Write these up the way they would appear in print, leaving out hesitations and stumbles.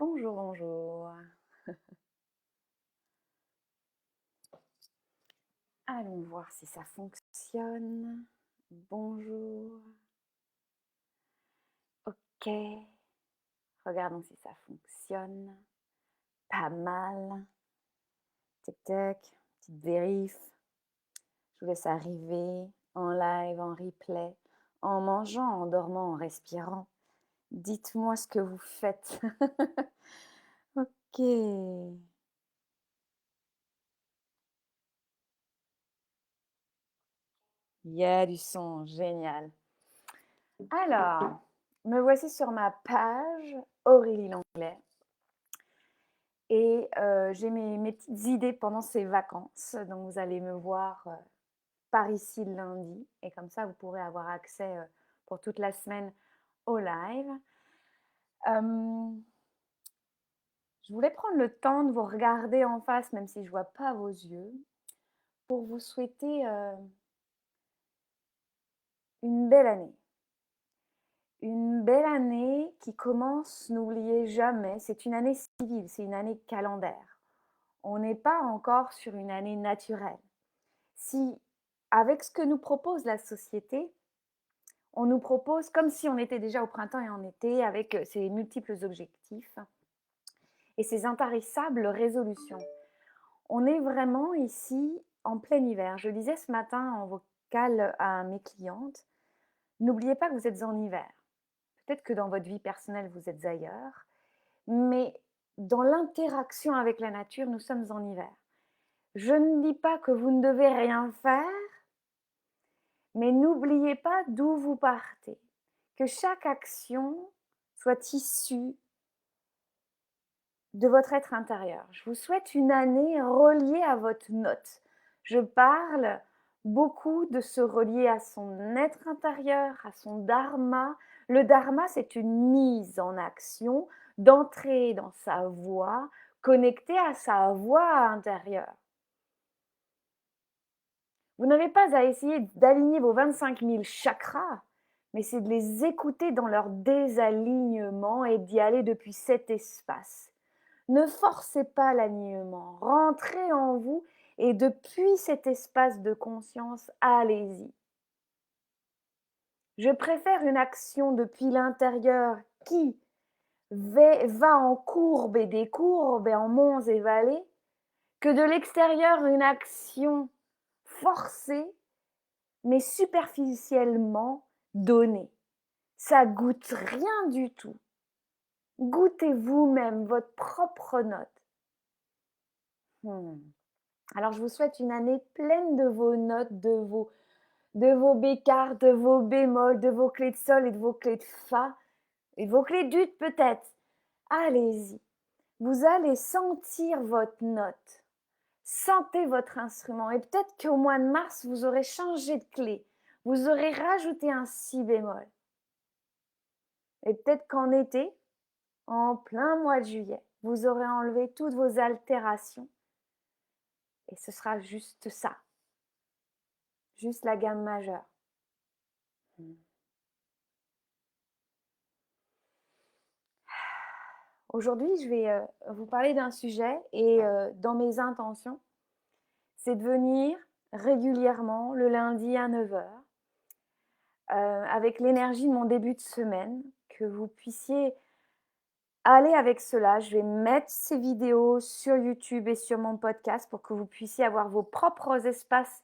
Bonjour, bonjour. Allons voir si ça fonctionne. Bonjour. Ok. Regardons si ça fonctionne. Pas mal. Tic tac. Petite vérif. Je vous laisse arriver en live, en replay, en mangeant, en dormant, en respirant. Dites-moi ce que vous faites. Ok. Il y a du son, génial. Alors, me voici sur ma page Aurélie Langlais. Et j'ai mes petites idées pendant ces vacances. Donc, vous allez me voir par ici le lundi. Et comme ça, vous pourrez avoir accès pour toute la semaine au live. Je voulais prendre le temps de vous regarder en face, même si je ne vois pas vos yeux, pour vous souhaiter une belle année. Une belle année qui commence, n'oubliez jamais, c'est une année civile, c'est une année calendaire. On n'est pas encore sur une année naturelle. Si, avec ce que nous propose la société, on nous propose, comme si on était déjà au printemps et en été, avec ces multiples objectifs et ces intarissables résolutions. On est vraiment ici en plein hiver. Je disais ce matin en vocal à mes clientes, n'oubliez pas que vous êtes en hiver. Peut-être que dans votre vie personnelle, vous êtes ailleurs, mais dans l'interaction avec la nature, nous sommes en hiver. Je ne dis pas que vous ne devez rien faire, mais n'oubliez pas d'où vous partez. Que chaque action soit issue de votre être intérieur. Je vous souhaite une année reliée à votre note. Je parle beaucoup de se relier à son être intérieur, à son dharma. Le dharma, c'est une mise en action, d'entrer dans sa voie, connectée à sa voie intérieure. Vous n'avez pas à essayer d'aligner vos 25 000 chakras, mais c'est de les écouter dans leur désalignement et d'y aller depuis cet espace. Ne forcez pas l'alignement, rentrez en vous et depuis cet espace de conscience, allez-y. Je préfère une action depuis l'intérieur qui va en courbe et décourbe et en monts et vallées que de l'extérieur une action forcée mais superficiellement donnée. Ça goûte rien du tout. Goûtez vous-même votre propre note. Alors, je vous souhaite une année pleine de vos notes, de vos bécards, de vos bémols, de vos clés de sol et de vos clés de fa, et de vos clés d'ut peut-être. Allez-y. Vous allez sentir votre note. Sentez votre instrument. Et peut-être qu'au mois de mars, vous aurez changé de clé. Vous aurez rajouté un si bémol. Et peut-être qu'en été, en plein mois de juillet, vous aurez enlevé toutes vos altérations. Et ce sera juste ça. Juste la gamme majeure. Aujourd'hui, je vais vous parler d'un sujet et dans mes intentions, c'est de venir régulièrement le lundi à 9 heures avec l'énergie de mon début de semaine, que vous puissiez aller avec cela. Je vais mettre ces vidéos sur YouTube et sur mon podcast pour que vous puissiez avoir vos propres espaces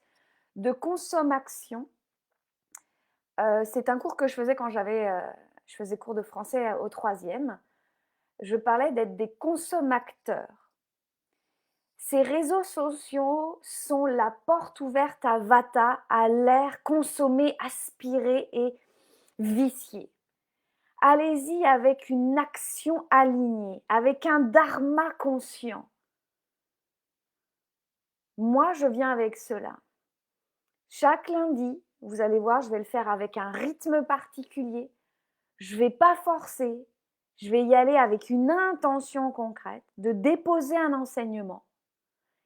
de consommation. C'est un cours que je faisais quand je faisais cours de français au 3e. Je parlais d'être des consommateurs. Ces réseaux sociaux sont la porte ouverte à Vata, à l'air consommé, aspiré et vicié. Allez-y avec une action alignée, avec un dharma conscient. Moi, je viens avec cela. Chaque lundi, vous allez voir, je vais le faire avec un rythme particulier. Je ne vais pas forcer. Je vais y aller avec une intention concrète de déposer un enseignement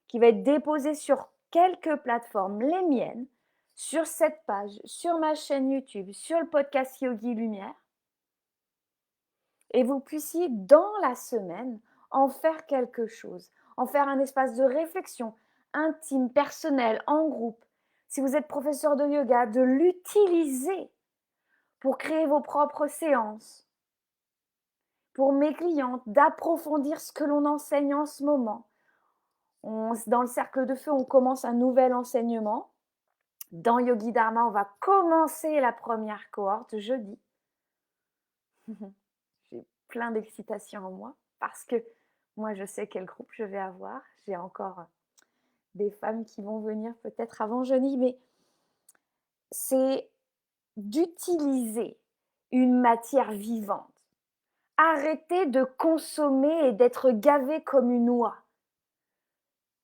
qui va être déposé sur quelques plateformes, les miennes, sur cette page, sur ma chaîne YouTube, sur le podcast Yogi Lumière. et vous puissiez dans la semaine en faire quelque chose, en faire un espace de réflexion intime, personnel, en groupe. Si vous êtes professeur de yoga, de l'utiliser pour créer vos propres séances. Pour mes clientes, d'approfondir ce que l'on enseigne en ce moment. Dans le cercle de feu, on commence un nouvel enseignement. Dans Yogi Dharma, on va commencer la première cohorte jeudi. J'ai plein d'excitation en moi parce que moi, je sais quel groupe je vais avoir. J'ai encore des femmes qui vont venir peut-être avant jeudi, mais c'est d'utiliser une matière vivante. Arrêtez de consommer et d'être gavé comme une oie.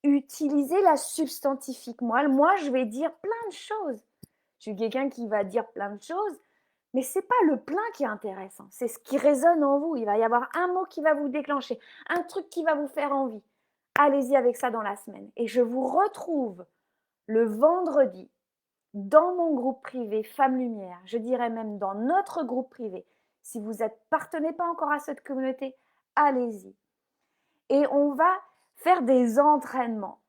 Utilisez la substantifique moelle. Moi, je vais dire plein de choses. Je suis quelqu'un qui va dire plein de choses, mais c'est pas le plein qui est intéressant. C'est ce qui résonne en vous. Il va y avoir un mot qui va vous déclencher, un truc qui va vous faire envie. Allez-y avec ça dans la semaine. Et je vous retrouve le vendredi dans mon groupe privé Femmes Lumière. Je dirais même dans notre groupe privé. Si vous n'appartenez pas encore à cette communauté, allez-y. Et on va faire des entraînements.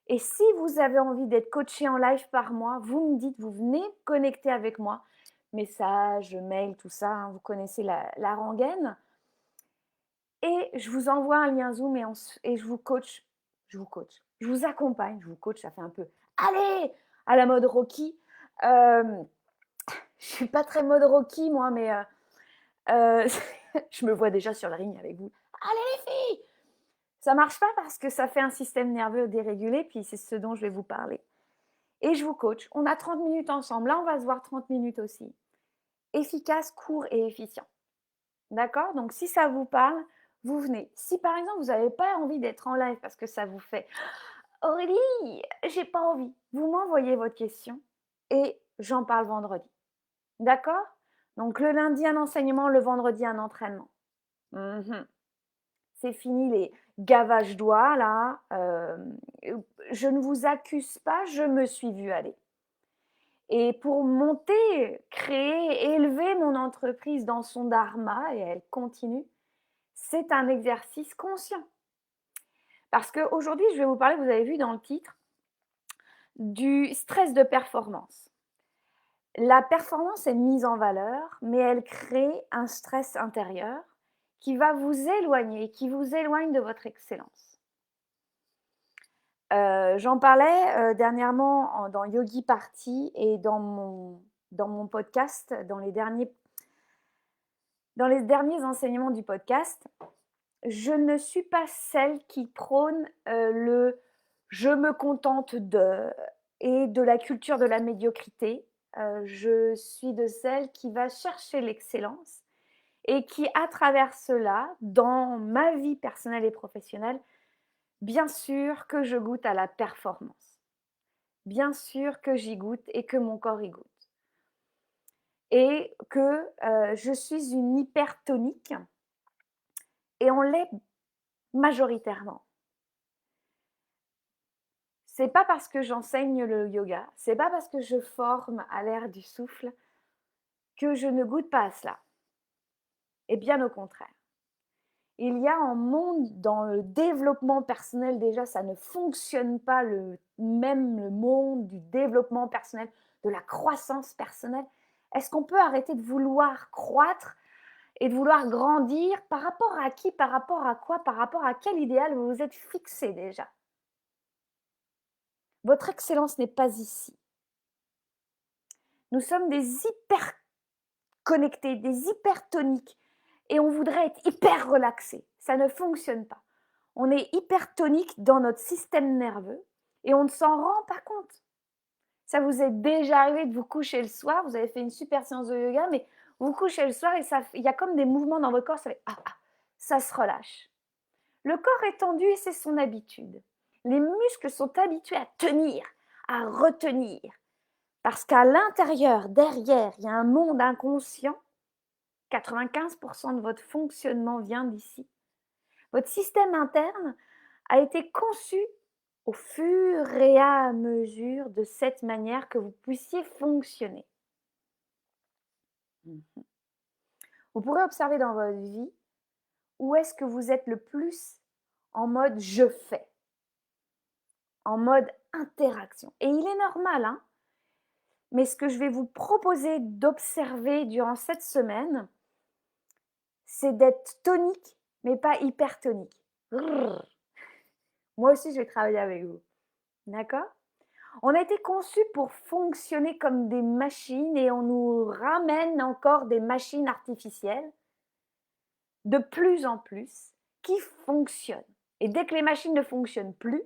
Et si vous avez envie d'être coaché en live par moi, vous me dites, vous venez connecter avec moi. Message, mail, tout ça, hein, vous connaissez la rengaine. Et je vous envoie un lien Zoom et je vous coach. Je vous accompagne, je vous coach, ça fait un peu allez à la mode Rocky. Je suis pas très mode Rocky, moi, mais je me vois déjà sur le ring avec vous. Allez les filles! Ça marche pas parce que ça fait un système nerveux dérégulé, puis c'est ce dont je vais vous parler. Et je vous coach. On a 30 minutes ensemble. Là, on va se voir 30 minutes aussi. Efficace, court et efficient. D'accord? Donc, si ça vous parle, vous venez. Si par exemple, vous n'avez pas envie d'être en live parce que ça vous fait Aurélie, j'ai pas envie, vous m'envoyez votre question et j'en parle vendredi. D'accord? Donc, le lundi, un enseignement, le vendredi, un entraînement. C'est fini les gavages doigts, là. Je ne vous accuse pas, je me suis vue aller. Et pour monter, créer, élever mon entreprise dans son dharma, et elle continue, c'est un exercice conscient. Parce qu'aujourd'hui, je vais vous parler, vous avez vu dans le titre, du stress de performance. La performance est mise en valeur, mais elle crée un stress intérieur qui va vous éloigner, qui vous éloigne de votre excellence. J'en parlais dernièrement dans Yogi Party et dans mon podcast, dans les derniers enseignements du podcast. Je ne suis pas celle qui prône le « je me contente de » et de la culture de la médiocrité. Je suis de celle qui va chercher l'excellence et qui, à travers cela, dans ma vie personnelle et professionnelle, bien sûr que je goûte à la performance. Bien sûr que j'y goûte et que mon corps y goûte. Et que je suis une hypertonique et on l'est majoritairement. C'est pas parce que j'enseigne le yoga, c'est pas parce que je forme à l'ère du souffle que je ne goûte pas à cela. Et bien au contraire. Il y a un monde dans le développement personnel, déjà ça ne fonctionne pas le monde du développement personnel, de la croissance personnelle. Est-ce qu'on peut arrêter de vouloir croître et de vouloir grandir par rapport à qui, par rapport à quoi, par rapport à quel idéal vous vous êtes fixé déjà? Votre excellence n'est pas ici. Nous sommes des hyper connectés, des hypertoniques et on voudrait être hyper relaxé. Ça ne fonctionne pas. On est hypertonique dans notre système nerveux et on ne s'en rend pas compte. Ça vous est déjà arrivé de vous coucher le soir, vous avez fait une super séance de yoga, mais vous vous couchez le soir et il y a comme des mouvements dans votre corps, ça se relâche. Le corps est tendu et c'est son habitude. Les muscles sont habitués à tenir, à retenir. Parce qu'à l'intérieur, derrière, il y a un monde inconscient. 95% de votre fonctionnement vient d'ici. Votre système interne a été conçu au fur et à mesure de cette manière que vous puissiez fonctionner. Vous pourrez observer dans votre vie où est-ce que vous êtes le plus en mode je fais, en mode interaction. Et il est normal, hein, mais ce que je vais vous proposer d'observer durant cette semaine, c'est d'être tonique, mais pas hypertonique. Moi aussi, je vais travailler avec vous. D'accord? On a été conçus pour fonctionner comme des machines et on nous ramène encore des machines artificielles de plus en plus qui fonctionnent. Et dès que les machines ne fonctionnent plus,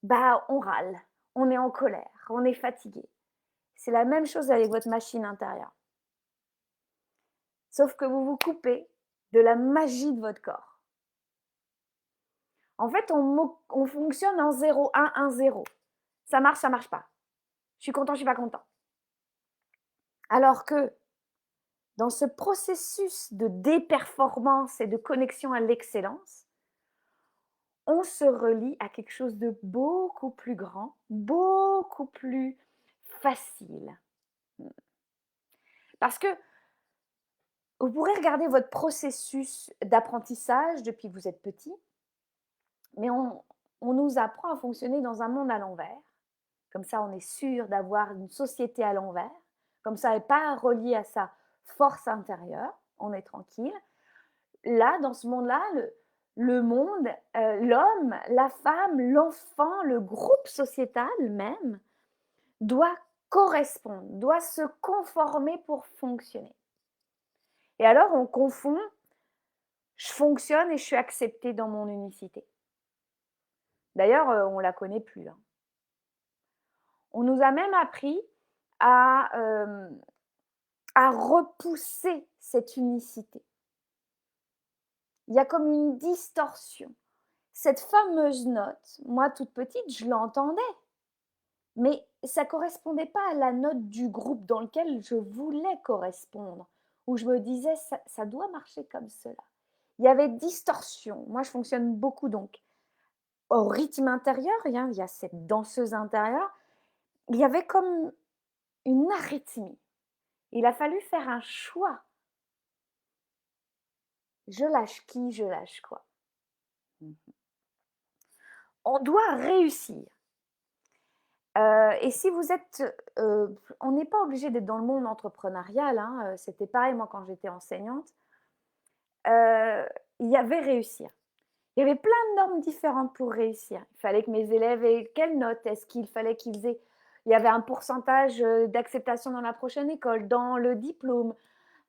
bah on râle, on est en colère, on est fatigué. C'est la même chose avec votre machine intérieure. Sauf que vous vous coupez de la magie de votre corps. En fait, on fonctionne en 0, 1, 1, 0. Ça marche pas. Je suis content, je suis pas content. Alors que dans ce processus de déperformance et de connexion à l'excellence, on se relie à quelque chose de beaucoup plus grand, beaucoup plus facile. Parce que vous pourrez regarder votre processus d'apprentissage depuis que vous êtes petit, mais on nous apprend à fonctionner dans un monde à l'envers. Comme ça, on est sûr d'avoir une société à l'envers. Comme ça, elle n'est pas reliée à sa force intérieure. On est tranquille. Là, dans ce monde-là, le monde, l'homme, la femme, l'enfant, le groupe sociétal même, doit correspondre, doit se conformer pour fonctionner. Et alors, on confond je fonctionne et je suis acceptée dans mon unicité. D'ailleurs, on ne la connaît plus. Hein. On nous a même appris à repousser cette unicité. Il y a comme une distorsion. Cette fameuse note, moi toute petite, je l'entendais, mais ça ne correspondait pas à la note du groupe dans lequel je voulais correspondre, où je me disais ça doit marcher comme cela. Il y avait distorsion. Moi, je fonctionne beaucoup donc au rythme intérieur, il y a cette danseuse intérieure, il y avait comme une arythmie. Il a fallu faire un choix. Je lâche qui, je lâche quoi. On doit réussir. Et si vous êtes, on n'est pas obligé d'être dans le monde entrepreneurial, hein, c'était pareil moi quand j'étais enseignante. Il y avait réussir. Il y avait plein de normes différentes pour réussir. Il fallait que mes élèves aient quelle note? Est-ce qu'il fallait qu'ils aient... Il y avait un pourcentage d'acceptation dans la prochaine école, dans le diplôme.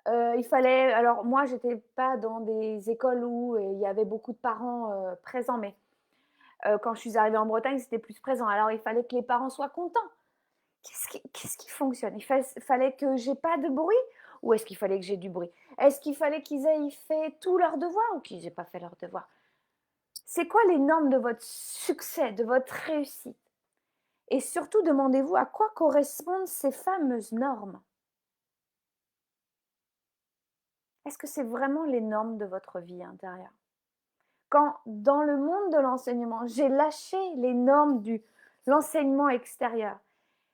Il fallait... Alors moi, je n'étais pas dans des écoles où il y avait beaucoup de parents présents, mais quand je suis arrivée en Bretagne, c'était plus présent. Alors il fallait que les parents soient contents. Qu'est-ce qui fonctionne? Fallait que j'ai pas de bruit ou est-ce qu'il fallait que j'ai du bruit? Est-ce qu'il fallait qu'ils aient fait tous leurs devoirs ou qu'ils n'aient pas fait leurs devoirs? C'est quoi les normes de votre succès, de votre réussite? Et surtout, demandez-vous à quoi correspondent ces fameuses normes. Est-ce que c'est vraiment les normes de votre vie intérieure? Quand, dans le monde de l'enseignement, j'ai lâché les normes de l'enseignement extérieur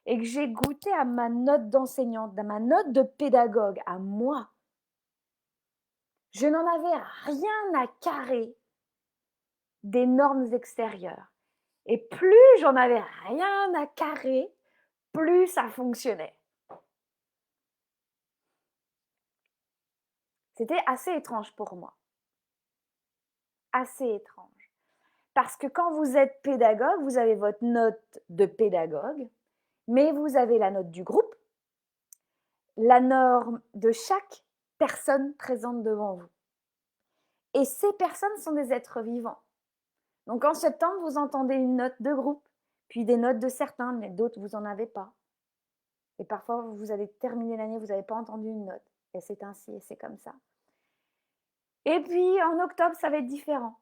et que j'ai goûté à ma note d'enseignante, à ma note de pédagogue, à moi, je n'en avais rien à carrer des normes extérieures. Et plus j'en avais rien à carrer, plus ça fonctionnait. C'était assez étrange pour moi. Assez étrange. Parce que quand vous êtes pédagogue, vous avez votre note de pédagogue, mais vous avez la note du groupe, la norme de chaque personne présente devant vous. Et ces personnes sont des êtres vivants. Donc en septembre, vous entendez une note de groupe, puis des notes de certains, mais d'autres, vous n'en avez pas. Et parfois, vous allez terminer l'année, vous n'avez pas entendu une note. Et c'est ainsi, et c'est comme ça. Et puis en octobre, ça va être différent.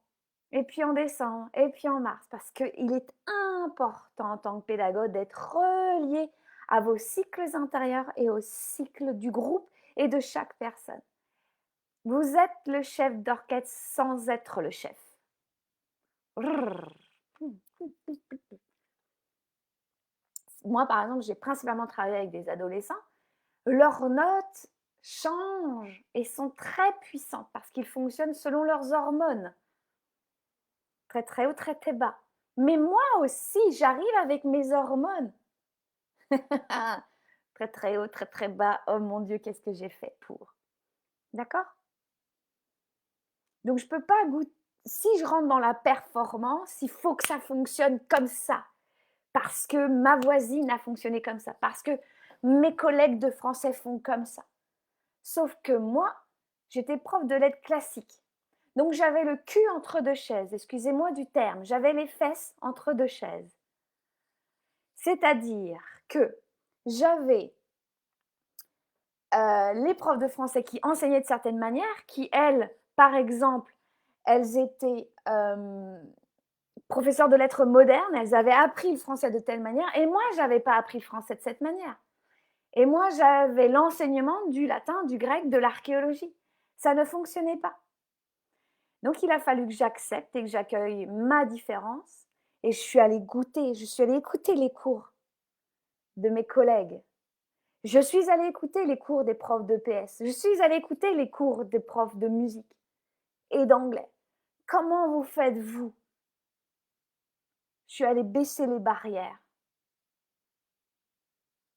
Et puis en décembre, et puis en mars, parce qu'il est important en tant que pédagogue d'être relié à vos cycles intérieurs et au cycle du groupe et de chaque personne. Vous êtes le chef d'orchestre sans être le chef. Moi, par exemple, j'ai principalement travaillé avec des adolescents. Leurs notes, changent et sont très puissantes parce qu'ils fonctionnent selon leurs hormones. Très très haut, très très bas. Mais moi aussi, j'arrive avec mes hormones. Très très haut, très très bas. Oh mon Dieu, qu'est-ce que j'ai fait pour? D'accord? Donc je peux pas goûter. Si je rentre dans la performance, il faut que ça fonctionne comme ça. Parce que ma voisine a fonctionné comme ça. Parce que mes collègues de français font comme ça. Sauf que moi, j'étais prof de lettres classiques. Donc j'avais le cul entre deux chaises, excusez-moi du terme, j'avais les fesses entre deux chaises. C'est-à-dire que j'avais les profs de français qui enseignaient de certaines manières, qui, elles, par exemple, elles étaient professeurs de lettres modernes, elles avaient appris le français de telle manière, et moi, je n'avais pas appris le français de cette manière. Et moi, j'avais l'enseignement du latin, du grec, de l'archéologie. Ça ne fonctionnait pas. Donc, il a fallu que j'accepte et que j'accueille ma différence. Et je suis allée goûter, je suis allée écouter les cours de mes collègues. Je suis allée écouter les cours des profs de PS. Je suis allée écouter les cours des profs de musique et d'anglais. Comment vous faites, vous? Je suis allée baisser les barrières.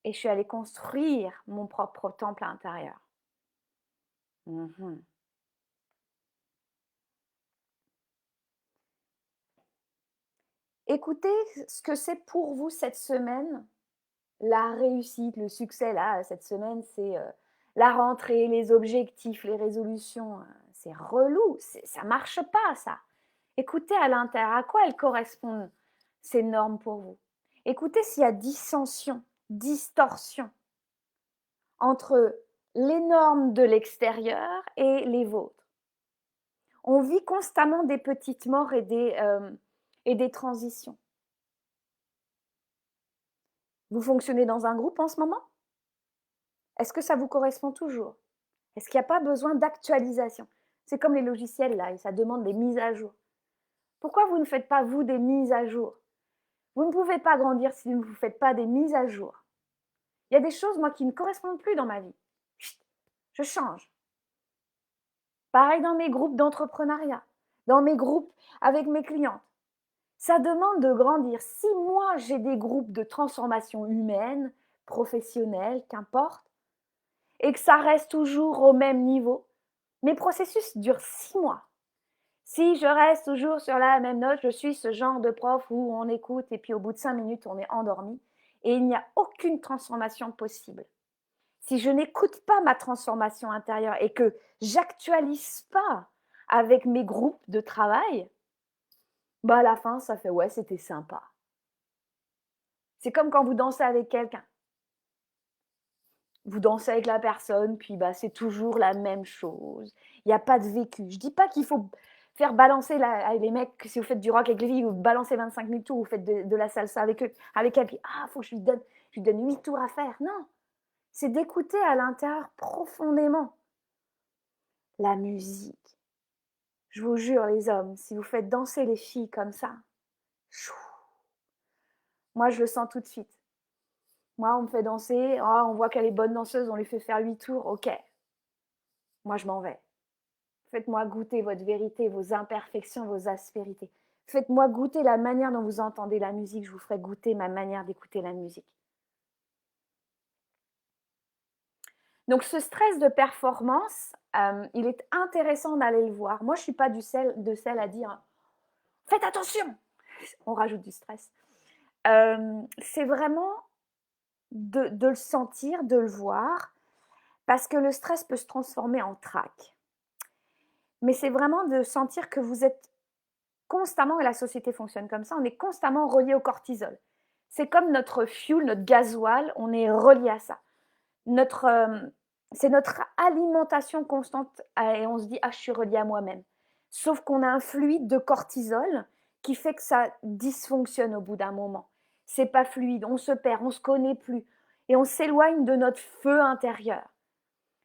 Et je suis allée construire mon propre temple intérieur. Écoutez ce que c'est pour vous cette semaine, la réussite, le succès. Là, cette semaine, c'est la rentrée, les objectifs, les résolutions. C'est relou, ça ne marche pas, ça. Écoutez à l'intérieur, à quoi elles correspondent, ces normes pour vous. Écoutez s'il y a dissension, distorsion entre les normes de l'extérieur et les vôtres. On vit constamment des petites morts et des transitions. Vous fonctionnez dans un groupe en ce moment? Est-ce que ça vous correspond toujours? Est-ce qu'il n'y a pas besoin d'actualisation? C'est comme les logiciels là, et ça demande des mises à jour. Pourquoi vous ne faites pas, vous, des mises à jour? Vous ne pouvez pas grandir si vous ne faites pas des mises à jour. Il y a des choses, moi, qui ne correspondent plus dans ma vie. Chut, je change. Pareil dans mes groupes d'entrepreneuriat, dans mes groupes avec mes clientes. Ça demande de grandir. Si moi, j'ai des groupes de transformation humaine, professionnelle, qu'importe, et que ça reste toujours au même niveau, mes processus durent 6 mois. Si je reste toujours sur la même note, je suis ce genre de prof où on écoute et puis au bout de 5 minutes, on est endormi et il n'y a aucune transformation possible. Si je n'écoute pas ma transformation intérieure et que j'actualise pas avec mes groupes de travail, bah à la fin, ça fait ouais, c'était sympa. C'est comme quand vous dansez avec quelqu'un. Vous dansez avec la personne, puis bah, c'est toujours la même chose. Il n'y a pas de vécu. Je dis pas qu'il faut faire balancer les mecs, si vous faites du rock avec les filles, vous balancez 25 000 tours, vous faites de la salsa avec eux, avec elle, puis ah, faut que je lui donne 8 tours à faire. Non, c'est d'écouter à l'intérieur profondément la musique. Je vous jure, les hommes, si vous faites danser les filles comme ça, moi je le sens tout de suite. Moi, on me fait danser, oh, on voit qu'elle est bonne danseuse, on lui fait faire 8 tours, ok. Moi, je m'en vais. Faites-moi goûter votre vérité, vos imperfections, vos aspérités. Faites-moi goûter la manière dont vous entendez la musique, je vous ferai goûter ma manière d'écouter la musique. Donc ce stress de performance, il est intéressant d'aller le voir. Moi, je ne suis pas de celle à dire « faites attention !» On rajoute du stress. C'est vraiment de le sentir, de le voir, parce que le stress peut se transformer en trac. Mais c'est vraiment de sentir que vous êtes constamment, et la société fonctionne comme ça, on est constamment relié au cortisol. C'est comme notre fuel, notre gasoil, on est relié à ça. C'est notre alimentation constante et on se dit « ah, je suis relié à moi-même ». Sauf qu'on a un fluide de cortisol qui fait que ça dysfonctionne au bout d'un moment. C'est pas fluide, on se perd, on se connaît plus et on s'éloigne de notre feu intérieur.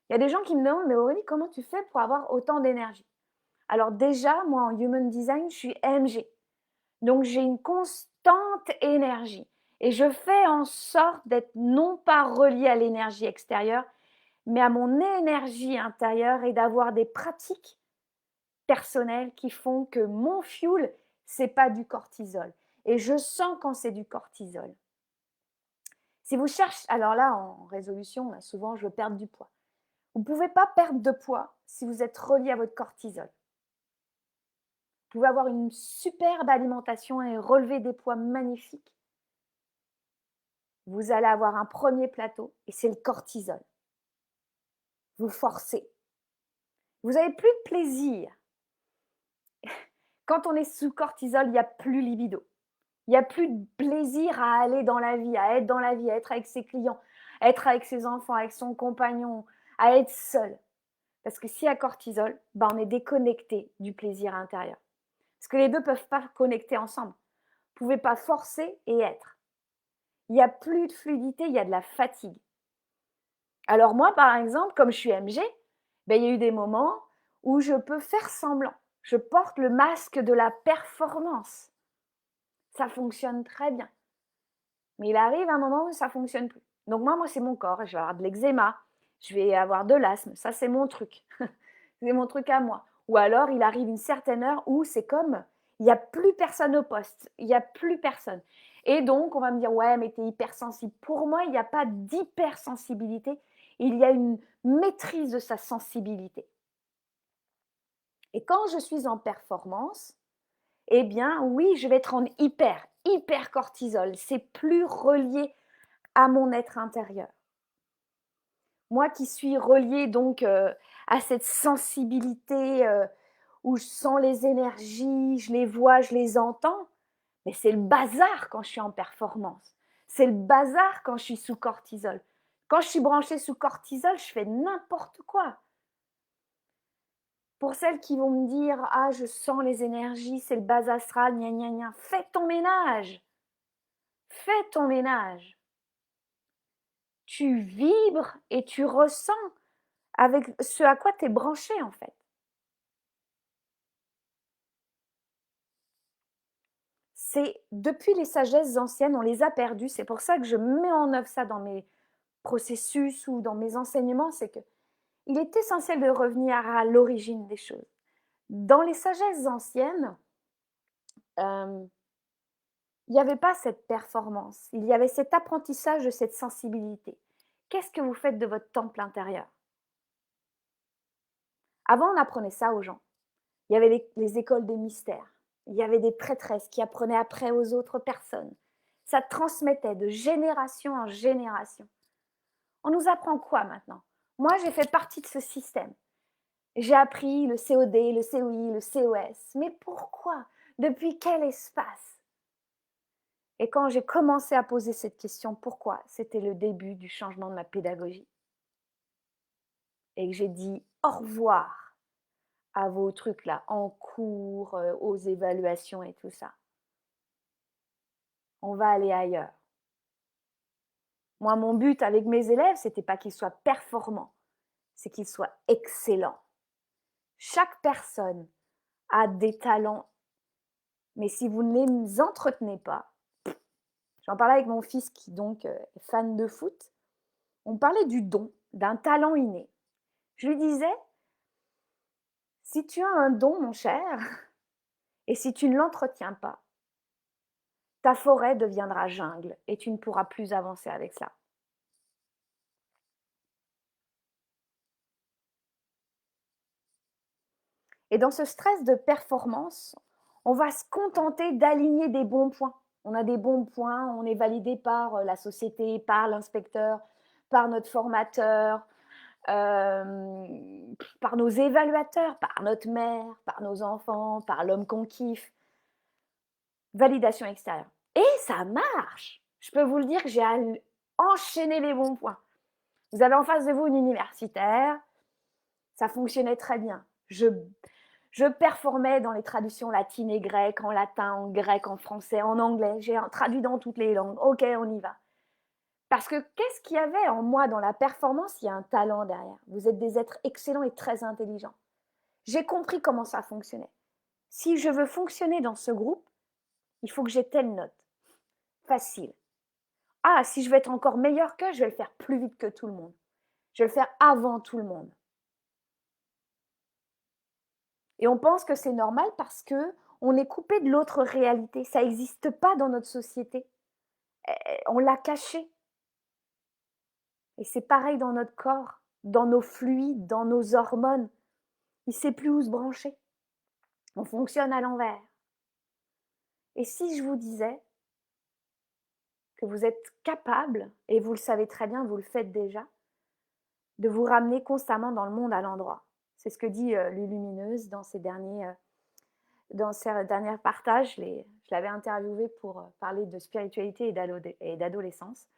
Il y a des gens qui me demandent « mais Aurélie, comment tu fais pour avoir autant d'énergie ?» Alors déjà, moi en Human Design, je suis MG. Donc j'ai une constante énergie. Et je fais en sorte d'être non pas reliée à l'énergie extérieure, mais à mon énergie intérieure et d'avoir des pratiques personnelles qui font que mon fuel, c'est pas du cortisol. Et je sens quand c'est du cortisol. Si vous cherchez, alors là, en résolution, là, souvent, je veux perdre du poids. Vous ne pouvez pas perdre de poids si vous êtes relié à votre cortisol. Vous pouvez avoir une superbe alimentation et relever des poids magnifiques. Vous allez avoir un premier plateau et c'est le cortisol. Vous forcez. Vous n'avez plus de plaisir. Quand on est sous cortisol, il n'y a plus libido. Il n'y a plus de plaisir à aller dans la vie, à être dans la vie, à être avec ses clients, à être avec ses enfants, avec son compagnon, à être seul. Parce que s'il y a cortisol, ben on est déconnecté du plaisir intérieur. Parce que les deux ne peuvent pas connecter ensemble. Vous ne pouvez pas forcer et être. Il n'y a plus de fluidité, il y a de la fatigue. Alors moi, par exemple, comme je suis MG, ben, il y a eu des moments où je peux faire semblant. Je porte le masque de la performance. Ça fonctionne très bien. Mais il arrive un moment où ça ne fonctionne plus. Donc moi, c'est mon corps. Je vais avoir de l'eczéma, je vais avoir de l'asthme. Ça, c'est mon truc. C'est mon truc à moi. Ou alors, il arrive une certaine heure où c'est comme, il n'y a plus personne au poste. Il n'y a plus personne. Et donc, on va me dire, ouais, mais tu es hypersensible. Pour moi, il n'y a pas d'hypersensibilité. Il y a une maîtrise de sa sensibilité. Et quand je suis en performance, eh bien, oui, je vais être en hyper cortisol. C'est plus relié à mon être intérieur. Moi qui suis reliée donc à cette sensibilité où je sens les énergies, je les vois, je les entends, mais c'est le bazar quand je suis en performance. C'est le bazar quand je suis sous cortisol. Quand je suis branchée sous cortisol, je fais n'importe quoi. Pour celles qui vont me dire « Ah, je sens les énergies, c'est le bas astral, gna gna gna », fais ton ménage. Fais ton ménage. Tu vibres et tu ressens avec ce à quoi tu es branché en fait. C'est depuis les sagesses anciennes, on les a perdues. C'est pour ça que je mets en œuvre ça dans mes processus ou dans mes enseignements, c'est que il est essentiel de revenir à l'origine des choses. Dans les sagesses anciennes, il n'y avait pas cette performance, il y avait cet apprentissage de cette sensibilité. Qu'est-ce que vous faites de votre temple intérieur? Avant, on apprenait ça aux gens. Il y avait les écoles des mystères. Il y avait des prêtresses qui apprenaient après aux autres personnes. Ça transmettait de génération en génération. On nous apprend quoi maintenant? Moi, j'ai fait partie de ce système. J'ai appris le COD, le COI, le COS. Mais pourquoi? Depuis quel espace? Et quand j'ai commencé à poser cette question, pourquoi? C'était le début du changement de ma pédagogie. Et que j'ai dit au revoir à vos trucs là, en cours, aux évaluations et tout ça. On va aller ailleurs. Moi, mon but avec mes élèves, c'était pas qu'ils soient performants, c'est qu'ils soient excellents. Chaque personne a des talents, mais si vous ne les entretenez pas, j'en parlais avec mon fils qui donc est fan de foot, on parlait du don, d'un talent inné. Je lui disais, si tu as un don, mon cher, et si tu ne l'entretiens pas, ta forêt deviendra jungle et tu ne pourras plus avancer avec ça. Et dans ce stress de performance, on va se contenter d'aligner des bons points. On a des bons points, on est validé par la société, par l'inspecteur, par notre formateur, par nos évaluateurs, par notre mère, par nos enfants, par l'homme qu'on kiffe. Validation extérieure. Et ça marche. Je peux vous le dire que j'ai enchaîné les bons points. Vous avez en face de vous une universitaire, ça fonctionnait très bien. Je performais dans les traductions latines et grecques, en latin, en grec, en français, en anglais. J'ai traduit dans toutes les langues. Ok, on y va. Parce que qu'est-ce qu'il y avait en moi dans la performance? Il y a un talent derrière. Vous êtes des êtres excellents et très intelligents. J'ai compris comment ça fonctionnait. Si je veux fonctionner dans ce groupe, il faut que j'ai telle note. Facile. Ah, si je veux être encore meilleur qu'eux, je vais le faire plus vite que tout le monde. Je vais le faire avant tout le monde. Et on pense que c'est normal parce que on est coupé de l'autre réalité. Ça n'existe pas dans notre société. On l'a caché. Et c'est pareil dans notre corps, dans nos fluides, dans nos hormones. Il ne sait plus où se brancher. On fonctionne à l'envers. Et si je vous disais que vous êtes capable, et vous le savez très bien, vous le faites déjà, de vous ramener constamment dans le monde à l'endroit. C'est ce que dit Lulumineuse dans ses derniers partages. Je l'avais interviewée pour parler de spiritualité et d'adolescence.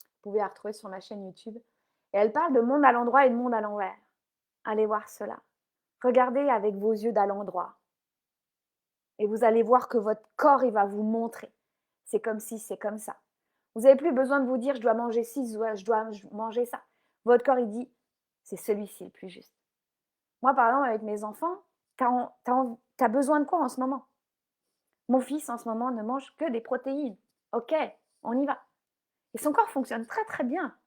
Vous pouvez la retrouver sur ma chaîne YouTube. Et elle parle de monde à l'endroit et de monde à l'envers. Allez voir cela. Regardez avec vos yeux d'à l'endroit. Et vous allez voir que votre corps, il va vous montrer. C'est comme si, c'est comme ça. Vous n'avez plus besoin de vous dire, je dois manger ci, je dois manger ça. Votre corps, il dit, c'est celui-ci le plus juste. Moi, par exemple, avec mes enfants, t'as besoin de quoi en ce moment? Mon fils, en ce moment, ne mange que des protéines. Ok, on y va. Et son corps fonctionne très, très bien.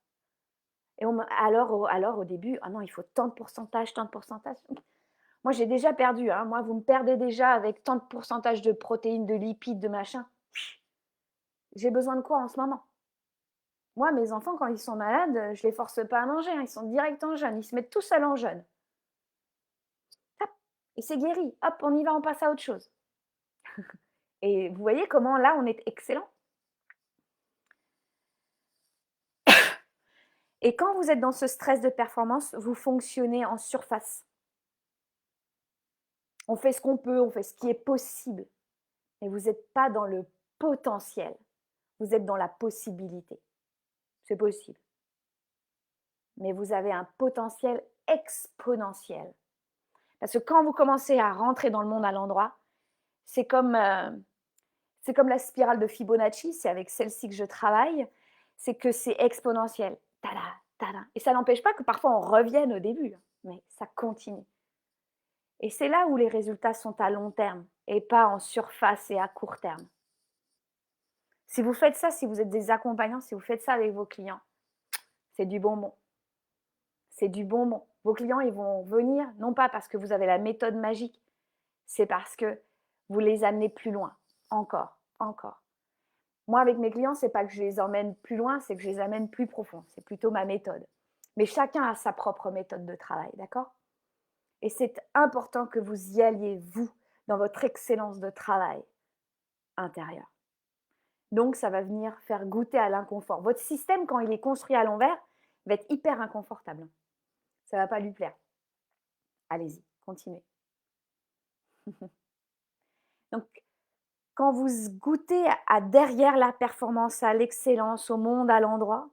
Et alors, au début, ah non, il faut tant de pourcentage, tant de pourcentage. Moi, j'ai déjà perdu. Hein. Moi, vous me perdez déjà avec tant de pourcentage de protéines, de lipides, de machin. J'ai besoin de quoi en ce moment? Moi, mes enfants, quand ils sont malades, je ne les force pas à manger. Hein. Ils sont direct en jeûne. Ils se mettent tout seuls en jeûne. Hop, et c'est guéri. Hop, on y va, on passe à autre chose. Et vous voyez comment là, on est excellent. Et quand vous êtes dans ce stress de performance, vous fonctionnez en surface. On fait ce qu'on peut, on fait ce qui est possible. Mais vous n'êtes pas dans le potentiel. Vous êtes dans la possibilité. C'est possible. Mais vous avez un potentiel exponentiel. Parce que quand vous commencez à rentrer dans le monde à l'endroit, c'est comme la spirale de Fibonacci, c'est avec celle-ci que je travaille, c'est que c'est exponentiel. Tada, tada. Et ça n'empêche pas que parfois on revienne au début, mais ça continue. Et c'est là où les résultats sont à long terme et pas en surface et à court terme. Si vous faites ça, si vous êtes des accompagnants, si vous faites ça avec vos clients, c'est du bonbon. C'est du bonbon. Vos clients, ils vont venir, non pas parce que vous avez la méthode magique, c'est parce que vous les amenez plus loin. Encore, encore. Moi, avec mes clients, c'est pas que je les emmène plus loin, c'est que je les amène plus profond. C'est plutôt ma méthode. Mais chacun a sa propre méthode de travail, d'accord? Et c'est important que vous y alliez, vous, dans votre excellence de travail intérieur. Donc, ça va venir faire goûter à l'inconfort. Votre système, quand il est construit à l'envers, va être hyper inconfortable. Ça ne va pas lui plaire. Allez-y, continuez. Donc, quand vous goûtez à derrière la performance, à l'excellence, au monde, à l'endroit,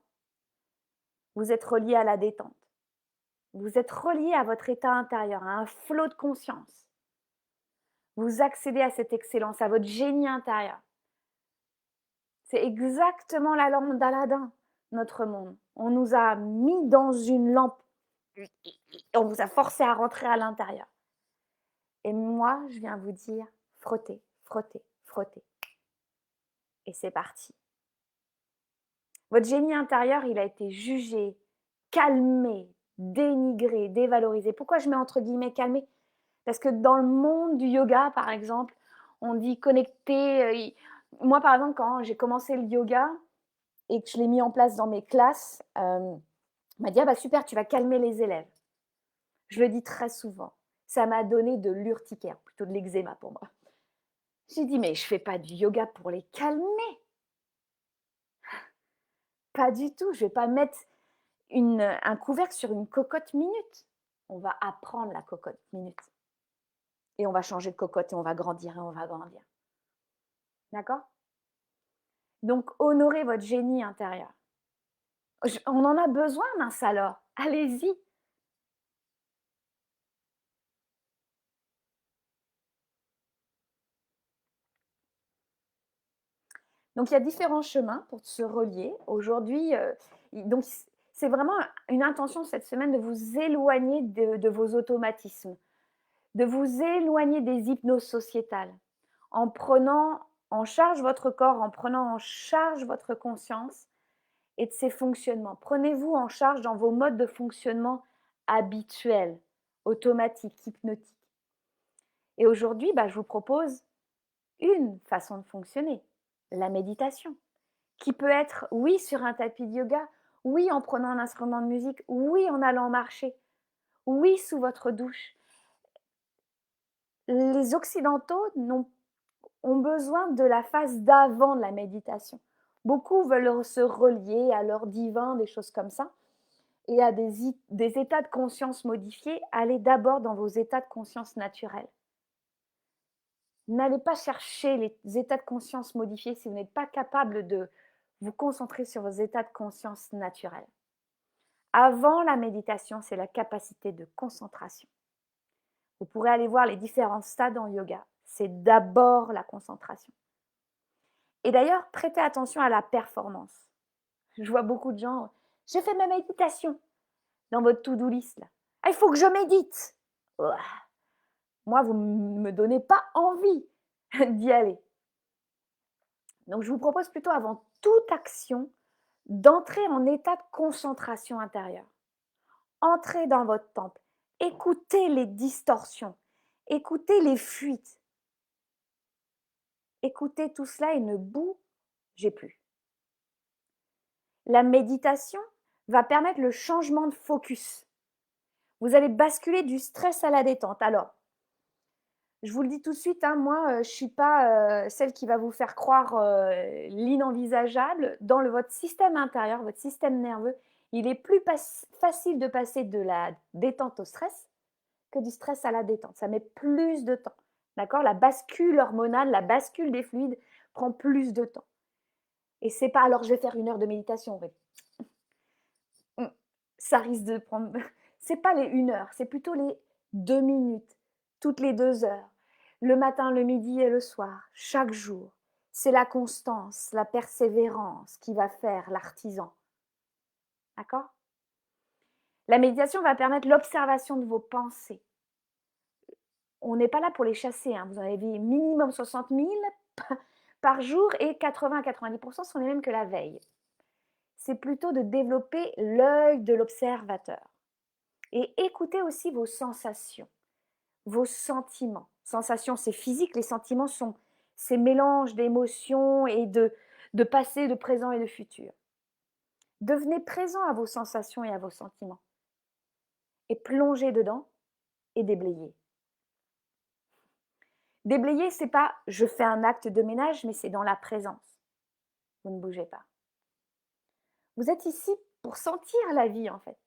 vous êtes relié à la détente. Vous êtes relié à votre état intérieur, à un flot de conscience. Vous accédez à cette excellence, à votre génie intérieur. C'est exactement la lampe d'Aladin, notre monde. On nous a mis dans une lampe. On vous a forcé à rentrer à l'intérieur. Et moi, je viens vous dire, frottez, frottez, frottez. Et c'est parti. Votre génie intérieur, il a été jugé, calmé, dénigré, dévalorisé. Pourquoi je mets entre guillemets calmé? Parce que dans le monde du yoga, par exemple, on dit connecté. Moi, par exemple, quand j'ai commencé le yoga et que je l'ai mis en place dans mes classes, on m'a dit, ah bah super, tu vas calmer les élèves. Je le dis très souvent. Ça m'a donné de l'urticaire, plutôt de l'eczéma pour moi. J'ai dit, mais je ne fais pas du yoga pour les calmer. Pas du tout. Je ne vais pas mettre un couvercle sur une cocotte minute. On va apprendre la cocotte minute. Et on va changer de cocotte et on va grandir et on va grandir. D'accord? Donc, honorez votre génie intérieur. On en a besoin, mince alors. Allez-y. Donc, il y a différents chemins pour se relier. Aujourd'hui, donc c'est vraiment une intention cette semaine de vous éloigner de vos automatismes, de vous éloigner des hypnoses sociétales, en prenant en charge votre corps, en prenant en charge votre conscience et de ses fonctionnements. Prenez-vous en charge dans vos modes de fonctionnement habituels, automatiques, hypnotiques. Et aujourd'hui, je vous propose une façon de fonctionner, la méditation, qui peut être, oui, sur un tapis de yoga, oui, en prenant un instrument de musique, oui, en allant marcher, oui, sous votre douche. Les Occidentaux ont besoin de la phase d'avant de la méditation. Beaucoup veulent se relier à leur divin, des choses comme ça, et à des états de conscience modifiés. Allez d'abord dans vos états de conscience naturels. N'allez pas chercher les états de conscience modifiés si vous n'êtes pas capable de vous concentrer sur vos états de conscience naturels. Avant la méditation, c'est la capacité de concentration. Vous pourrez aller voir les différents stades en yoga. C'est d'abord la concentration. Et d'ailleurs, prêtez attention à la performance. Je vois beaucoup de gens, j'ai fait ma méditation dans votre to-do list. Là. Ah, il faut que je médite. Ouah. Moi, vous ne me donnez pas envie d'y aller. Donc, je vous propose plutôt, avant toute action, d'entrer en état de concentration intérieure. Entrez dans votre temple. Écoutez les distorsions. Écoutez les fuites. Écoutez tout cela et ne bougez plus. La méditation va permettre le changement de focus. Vous allez basculer du stress à la détente. Alors, je vous le dis tout de suite, moi, je ne suis pas celle qui va vous faire croire l'inenvisageable. Dans votre système intérieur, votre système nerveux, il est plus facile de passer de la détente au stress que du stress à la détente. Ça met plus de temps. D'accord? La bascule hormonale, la bascule des fluides prend plus de temps. Et c'est pas alors je vais faire 1 heure de méditation. Ça risque de prendre. C'est pas les 1 heure, c'est plutôt les 2 minutes, toutes les 2 heures, le matin, le midi et le soir, chaque jour. C'est la constance, la persévérance qui va faire l'artisan. D'accord? La méditation va permettre l'observation de vos pensées. On n'est pas là pour les chasser. Vous en avez minimum 60 000 par jour et 80 à 90% sont les mêmes que la veille. C'est plutôt de développer l'œil de l'observateur. Et écoutez aussi vos sensations, vos sentiments. Sensations, c'est physique, les sentiments sont ces mélanges d'émotions et de passé, de présent et de futur. Devenez présent à vos sensations et à vos sentiments. Et plongez dedans et déblayez. Déblayer, c'est pas je fais un acte de ménage, mais c'est dans la présence. Vous ne bougez pas. Vous êtes ici pour sentir la vie, en fait.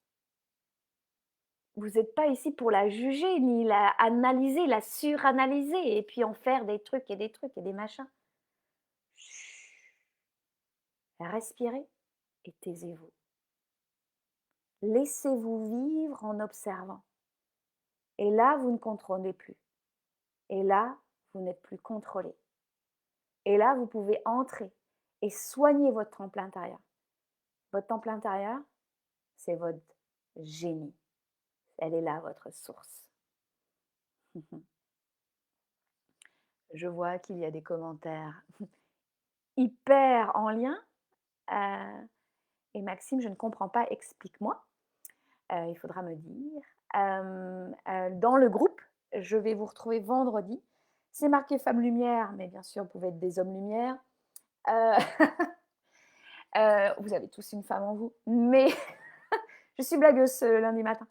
Vous n'êtes pas ici pour la juger, ni la analyser, la suranalyser, et puis en faire des trucs et des machins. Chut. Respirez et taisez-vous. Laissez-vous vivre en observant. Et là, vous ne contrôlez plus. Et là, vous n'êtes plus contrôlé. Et là, vous pouvez entrer et soigner votre temple intérieur. Votre temple intérieur, c'est votre génie. Elle est là, votre source. Je vois qu'il y a des commentaires hyper en lien. Et Maxime, je ne comprends pas, explique-moi. Il faudra me dire. Dans le groupe, je vais vous retrouver vendredi. C'est marqué Femmes Lumière, mais bien sûr, vous pouvez être des hommes lumière. Vous avez tous une femme en vous, mais je suis blagueuse ce lundi matin.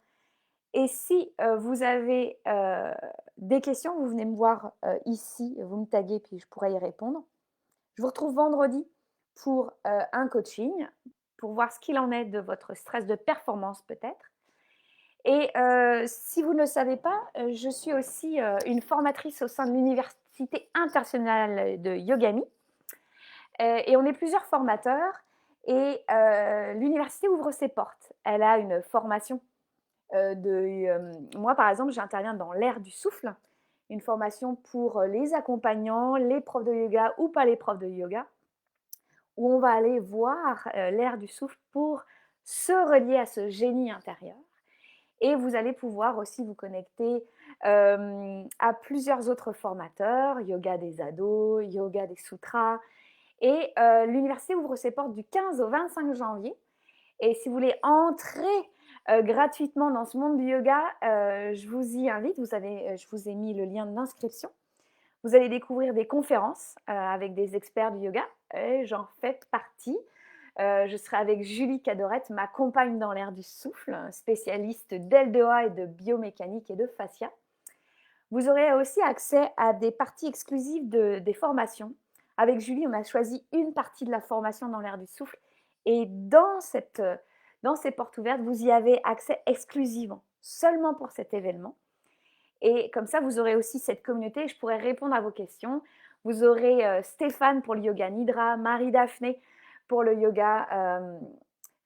Et si vous avez des questions, vous venez me voir ici, vous me taguez, puis je pourrai y répondre. Je vous retrouve vendredi pour un coaching, pour voir ce qu'il en est de votre stress de performance peut-être. Et si vous ne le savez pas, je suis aussi une formatrice au sein de l'Université internationale de Yogami. Et on est plusieurs formateurs. Et l'université ouvre ses portes. Elle a une formation moi, par exemple, j'interviens dans l'art du souffle, une formation pour les accompagnants, les profs de yoga ou pas les profs de yoga, où on va aller voir l'art du souffle pour se relier à ce génie intérieur. Et vous allez pouvoir aussi vous connecter à plusieurs autres formateurs, yoga des ados, yoga des sutras. Et l'université ouvre ses portes du 15 au 25 janvier. Et si vous voulez entrer gratuitement dans ce monde du yoga, je vous y invite. Je vous ai mis le lien d'inscription. Vous allez découvrir des conférences avec des experts du yoga, et j'en fais partie. Je serai avec Julie Cadorette, ma compagne dans l'air du souffle, spécialiste d'LDOA et de biomécanique et de fascia. Vous aurez aussi accès à des parties exclusives des formations. Avec Julie, on a choisi une partie de la formation dans l'air du souffle, et dans ces portes ouvertes, vous y avez accès exclusivement, seulement pour cet événement. Et comme ça, vous aurez aussi cette communauté et je pourrai répondre à vos questions. Vous aurez Stéphane pour le yoga Nidra, Marie-Daphné pour le yoga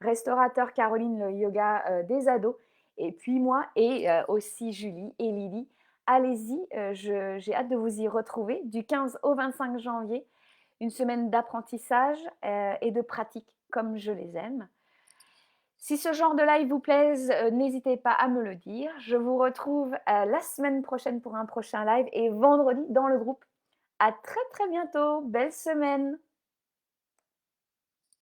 restaurateur, Caroline le yoga des ados, et puis moi et aussi Julie et Lily. Allez-y, j'ai hâte de vous y retrouver du 15 au 25 janvier. Une semaine d'apprentissage et de pratique comme je les aime. Si ce genre de live vous plaise, n'hésitez pas à me le dire. Je vous retrouve la semaine prochaine pour un prochain live et vendredi dans le groupe. À très très bientôt. Belle semaine.